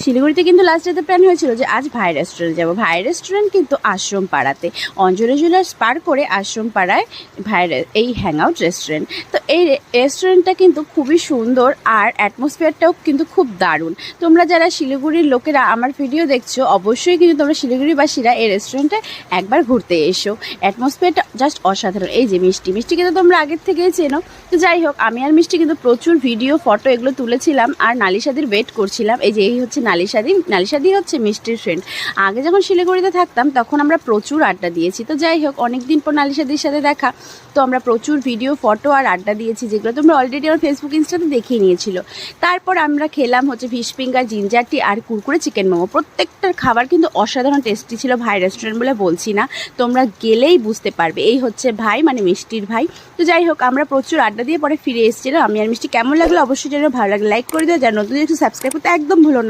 শিলিগুড়িতে কিন্তু লাস্ট ডেতে প্ল্যান হয়েছিল যে আজ ভাই রেস্টুরেন্ট যাবো। ভাই রেস্টুরেন্ট কিন্তু আশ্রম পাড়াতে, অঞ্জলি জুয়েলার্স পার করে আশ্রম পাড়ায় ভাইয়ের এই হ্যাং আউট রেস্টুরেন্ট। তো এই রেস্টুরেন্টটা কিন্তু খুবই সুন্দর আর অ্যাটমসফিয়ারটাও কিন্তু খুব দারুণ। তোমরা যারা শিলিগুড়ির লোকেরা আমার ভিডিও দেখছো অবশ্যই কিন্তু তোমরা শিলিগুড়িবাসীরা এই রেস্টুরেন্টে একবার ঘুরতে এসো। অ্যাটমসফিয়ারটা জাস্ট অসাধারণ। এই যে মিষ্টি কিন্তু তোমরা আগের থেকেই চেনো। তো যাই হোক, আমি আর মিষ্টি কিন্তু প্রচুর ভিডিও ফটো এগুলো তুলেছিলাম আর নালিশাদির ওয়েট করছিলাম। এই যে এই হচ্ছে নালিশাদি হচ্ছে মিষ্টির ফ্রেন্ড। আগে যখন শিলিগুড়িতে থাকতাম তখন আমরা প্রচুর আড্ডা দিয়েছি। তো যাই হোক, অনেক দিন পর নালিশাদির সাথে দেখা, তো আমরা প্রচুর ভিডিও ফটো আর আড্ডা দিয়েছি, যেগুলো তোমরা অলরেডি আমার ফেসবুক ইনস্টাতে দেখিয়ে নিয়েছিল। তারপর আমরা খেলাম হচ্ছে ফিশ ফিঙ্গার, জিঞ্জার টি আর কুরকুরে চিকেন মোমো। প্রত্যেকটার খাবার কিন্তু অসাধারণ টেস্টি ছিল। ভাই রেস্টুরেন্ট বলে বলছি না, তোমরা গেলেই বুঝতে পারবে। এই হচ্ছে ভাই, মানে মিষ্টির ভাই। তো যাই হোক, আমরা প্রচুর আড্ডা দিয়ে পরে ফিরে এসেছিলাম। আমি আর মিষ্টি কেমন লাগলো অবশ্যই জানো। ভালো লাগলে লাইক করে দিও, যারা নতুন একটু সাবস্ক্রাইব করতে একদম ভুলো না।